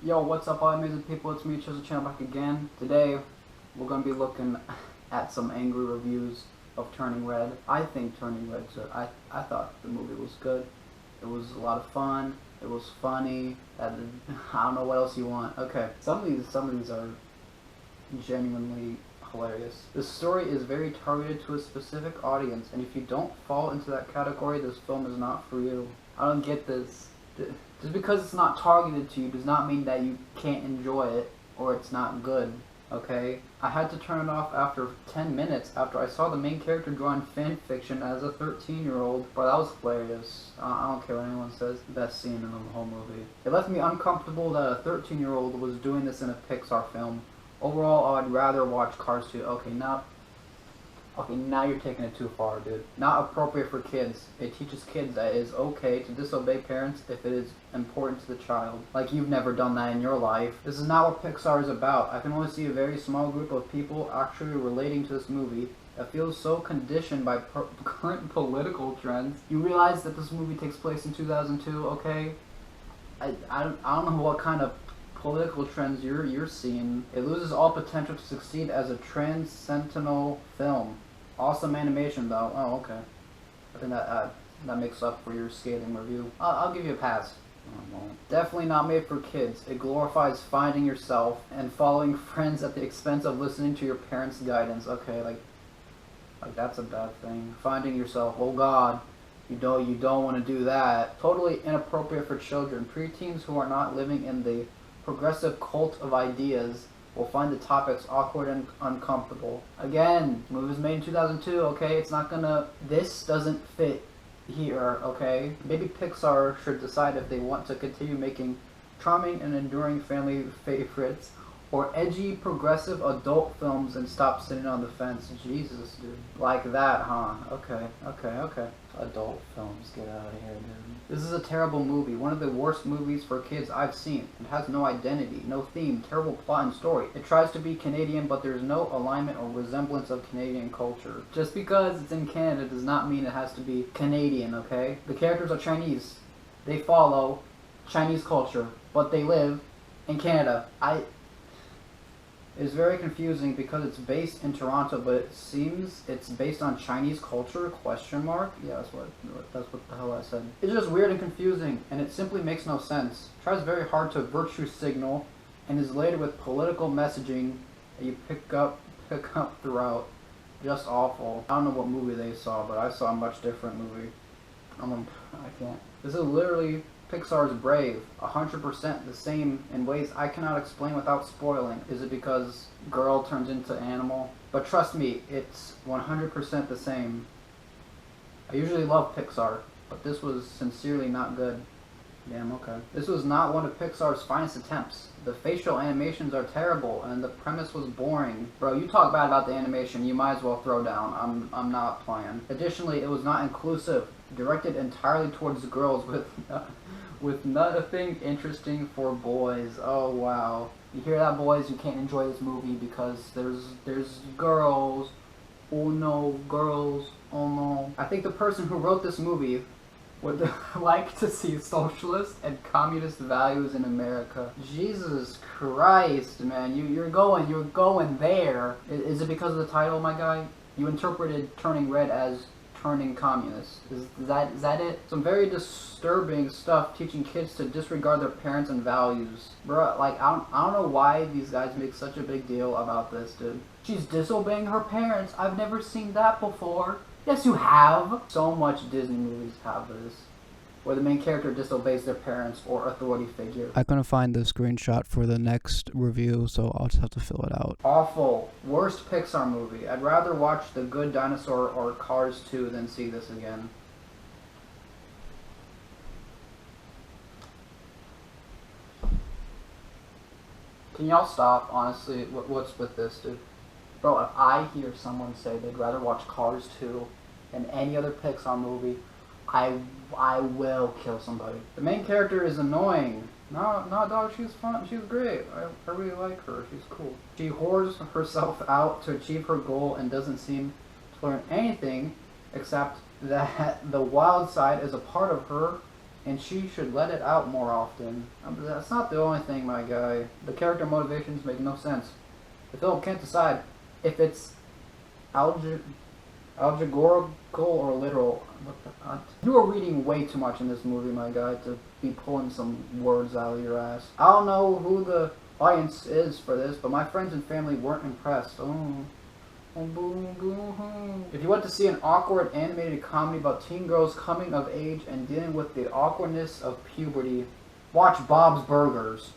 Yo, what's up all amazing people, it's me, Chisel Channel, back again. Today, we're going to be looking at some angry reviews of Turning Red. I think Turning Red's good. I thought the movie was good. It was a lot of fun. It was funny. I don't know what else you want. Okay, some of these are genuinely hilarious. The story is very targeted to a specific audience, and if you don't fall into that category, this film is not for you. I don't get this. Just because it's not targeted to you does not mean that you can't enjoy it or it's not good, okay? I had to turn it off after 10 minutes after I saw the main character drawing fan fiction as a 13-year-old. Bro, that was hilarious. I don't care what anyone says. Best scene in the whole movie. It left me uncomfortable that a 13-year-old was doing this in a Pixar film. Overall, I'd rather watch Cars 2. Okay, now you're taking it too far, dude. Not appropriate for kids. It teaches kids that it is okay to disobey parents if it is important to the child. Like you've never done that in your life. This is not what Pixar is about. I can only see a very small group of people actually relating to this movie that feels so conditioned by current political trends. You realize that this movie takes place in 2002, okay? I don't know what kind of political trends you're seeing. It loses all potential to succeed as a transcendental film. Awesome animation though. Oh, okay. I think that makes up for your scathing review. I'll give you a pass. Definitely not made for kids. It glorifies finding yourself and following friends at the expense of listening to your parents' guidance. Okay, like that's a bad thing. Finding yourself. Oh God. You don't want to do that. Totally inappropriate for children. Preteens who are not living in the progressive cult of ideas will find the topics awkward and uncomfortable. Again, movie was made in 2002, okay? It's not gonna... This doesn't fit here, okay? Maybe Pixar should decide if they want to continue making charming and enduring family favorites or edgy, progressive adult films and stop sitting on the fence. Jesus, dude. Like that, huh? Okay. Adult films, get out of here, dude. This is a terrible movie. One of the worst movies for kids I've seen. It has no identity, no theme, terrible plot and story. It tries to be Canadian, but there's no alignment or resemblance of Canadian culture. Just because it's in Canada does not mean it has to be Canadian, okay? The characters are Chinese. They follow Chinese culture, but they live in Canada. It's very confusing because it's based in Toronto, but it seems it's based on Chinese culture, question mark? Yeah, that's what the hell I said. It's just weird and confusing, and it simply makes no sense. Tries very hard to virtue signal, and is laden with political messaging that you pick up throughout. Just awful. I don't know what movie they saw, but I saw a much different movie. I can't. This is literally Pixar's Brave, 100% the same in ways I cannot explain without spoiling. Is it because girl turns into animal? But trust me, it's 100% the same. I usually love Pixar, but this was sincerely not good. Damn, okay. This was not one of Pixar's finest attempts. The facial animations are terrible, and the premise was boring. Bro, you talk bad about the animation, you might as well throw down. I'm not playing. Additionally, it was not inclusive. Directed entirely towards girls with nothing interesting for boys. Oh wow. You hear that, boys? You can't enjoy this movie because there's girls. Oh no, girls. Oh no. I think the person who wrote this movie would like to see socialist and communist values in America. Jesus Christ, man. You're going there. Is it because of the title, my guy? You interpreted Turning Red as turning communist. Is that it? Some very disturbing stuff teaching kids to disregard their parents and values. Bruh, like, I don't know why these guys make such a big deal about this, dude. She's disobeying her parents. I've never seen that before. Yes, you have. So much Disney movies have this, where the main character disobeys their parents or authority figure. I couldn't find the screenshot for the next review, so I'll just have to fill it out. Awful. Worst Pixar movie. I'd rather watch The Good Dinosaur or Cars 2 than see this again. Can y'all stop, honestly? What's with this, dude? Bro, if I hear someone say they'd rather watch Cars 2 than any other Pixar movie, I will kill somebody. The main character is annoying. No, dog, she's fun. She's great. I really like her. She's cool. She whores herself out to achieve her goal and doesn't seem to learn anything except that the wild side is a part of her and she should let it out more often. But that's not the only thing, my guy. The character motivations make no sense. The film can't decide if it's allegorical or literal. What the fuck? You are reading way too much in this movie, my guy, to be pulling some words out of your ass. I don't know who the audience is for this, but my friends and family weren't impressed. Oh. If you want to see an awkward animated comedy about teen girls coming of age and dealing with the awkwardness of puberty, watch Bob's Burgers.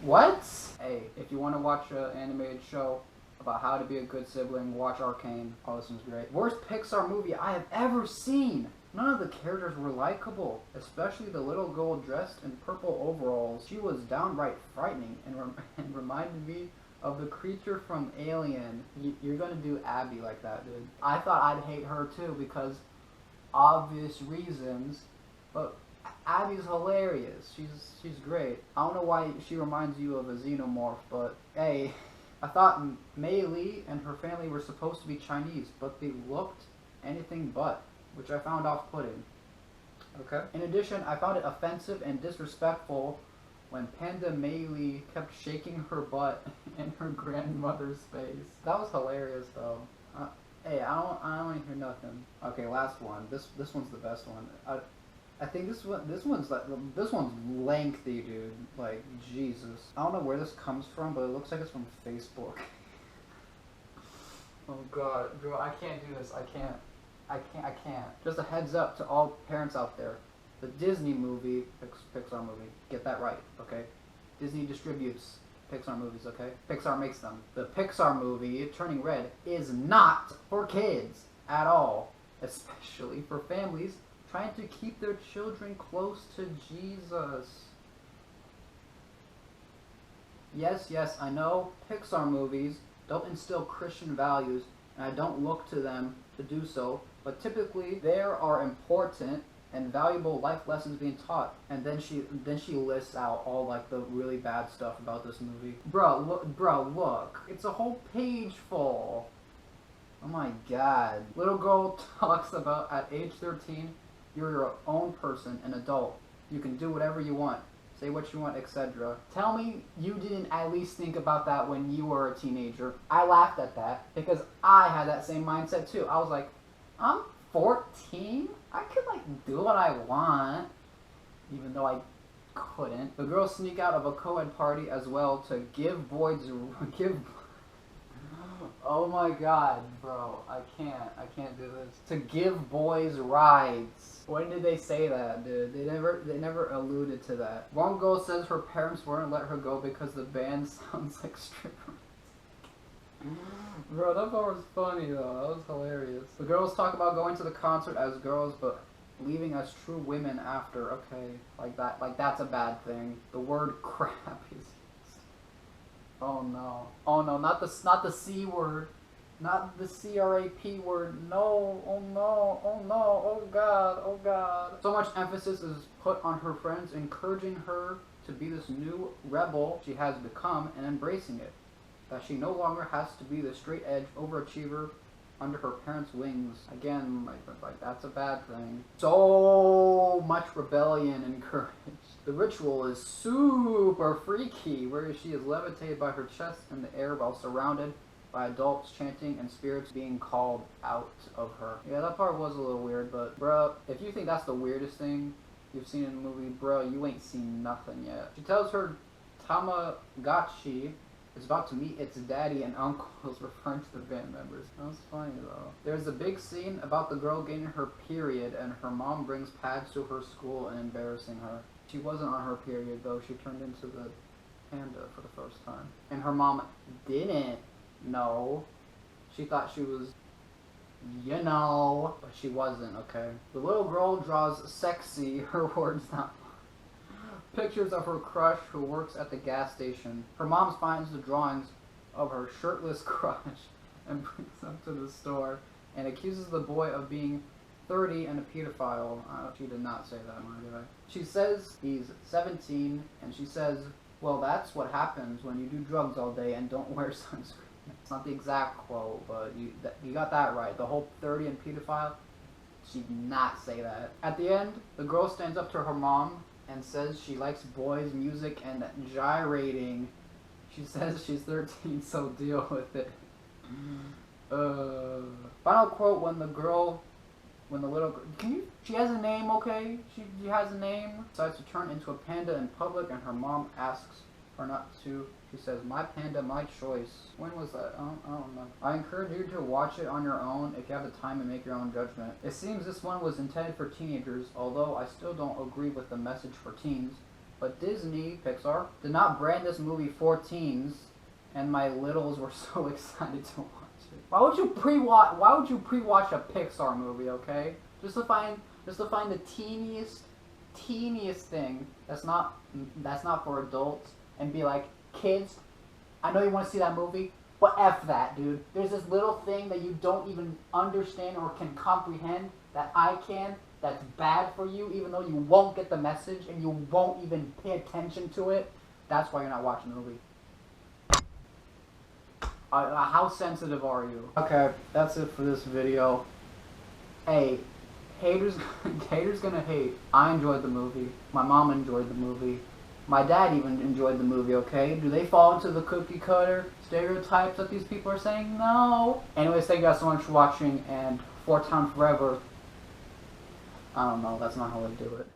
What? Hey, if you want to watch an animated show about how to be a good sibling, watch Arcane. Oh, this one's great. Worst Pixar movie I have ever seen. None of the characters were likable, especially the little girl dressed in purple overalls. She was downright frightening and reminded me of the creature from Alien. You're gonna do Abby like that, dude. I thought I'd hate her too because obvious reasons, but Abby's hilarious. She's great. I don't know why she reminds you of a xenomorph, but hey, I thought Mei Li and her family were supposed to be Chinese, but they looked anything but, which I found off-putting. Okay. In addition, I found it offensive and disrespectful when Panda Mei Li kept shaking her butt in her grandmother's face. That was hilarious, though. Hey, I don't want to hear nothing. Okay, last one. This one's the best one. I think this one's lengthy, dude. Like, Jesus. I don't know where this comes from, but it looks like it's from Facebook. Oh God, bro, I can't do this. I can't. Just a heads up to all parents out there. The Disney movie, Pixar movie, get that right, okay? Disney distributes Pixar movies, okay? Pixar makes them. The Pixar movie, Turning Red, is not for kids at all, especially for families trying to keep their children close to Jesus. Yes, I know Pixar movies don't instill Christian values, and I don't look to them to do so, but typically there are important and valuable life lessons being taught. And then she lists out all like the really bad stuff about this movie. Bro, look. It's a whole page full. Oh my God. Little girl talks about at age 13, you're your own person, an adult. You can do whatever you want, say what you want, etc. Tell me you didn't at least think about that when you were a teenager. I laughed at that because I had that same mindset too. I was like, I'm 14? I could like do what I want, even though I couldn't. The girls sneak out of a co-ed party as well to give oh my God, bro, I can't do this. To give boys rides. When did they say that, dude? They never alluded to that. One girl says her parents wouldn't let her go because the band sounds like strippers. Bro, that part was funny though. That was hilarious. The girls talk about going to the concert as girls, but leaving as true women after. Okay, like that's a bad thing. The word crap is used. Oh no, not the C word, not the CRAP word. No, oh no, oh God. So much emphasis is put on her friends, encouraging her to be this new rebel she has become and embracing it. That she no longer has to be the straight-edge overachiever under her parents' wings. Again, like that's a bad thing. So much rebellion encouraged. The ritual is super freaky, where she is levitated by her chest in the air while surrounded by adults chanting and spirits being called out of her. Yeah, that part was a little weird, but bruh, if you think that's the weirdest thing you've seen in a movie, bruh, you ain't seen nothing yet. She tells her Tamagotchi is about to meet its daddy and uncles, referring to the band members. That was funny though. There's a big scene about the girl getting her period and her mom brings pads to her school and embarrassing her. She wasn't on her period though, she turned into the panda for the first time. And her mom didn't know. She thought she was, you know, but she wasn't, okay? The little girl draws sexy, her words not pictures of her crush who works at the gas station. Her mom finds the drawings of her shirtless crush and brings them to the store and accuses the boy of being 30 and a pedophile. She did not say that, my guy. She says he's 17 and she says, well, that's what happens when you do drugs all day and don't wear sunscreen. It's not the exact quote, but you got that right. The whole 30 and pedophile, She did not say that. At the end, the girl stands up to her mom and says she likes boys' music and gyrating. She says she's 13, so deal with it. Final quote: when the little girl, she has a name, okay? She has a name. Decides to turn into a panda in public, and her mom asks her not to. She says, "My panda, my choice." When was that? I don't know. I encourage you to watch it on your own if you have the time and make your own judgment. It seems this one was intended for teenagers, although I still don't agree with the message for teens. But Disney, Pixar, did not brand this movie for teens, and my littles were so excited to watch it. Why would you pre-watch a Pixar movie, okay? Just to find the teeniest thing that's not for adults and be like, kids, I know you want to see that movie, but F that, dude. There's this little thing that you don't even understand or can comprehend that I can, that's bad for you, even though you won't get the message and you won't even pay attention to it. That's why you're not watching the movie. How sensitive are you? Okay, that's it for this video. Hey, haters gonna hate. I enjoyed the movie. My mom enjoyed the movie. My dad even enjoyed the movie, okay? Do they fall into the cookie cutter stereotypes that these people are saying? No. Anyways, thank you guys so much for watching, and 4 Town Forever. I don't know, that's not how they do it.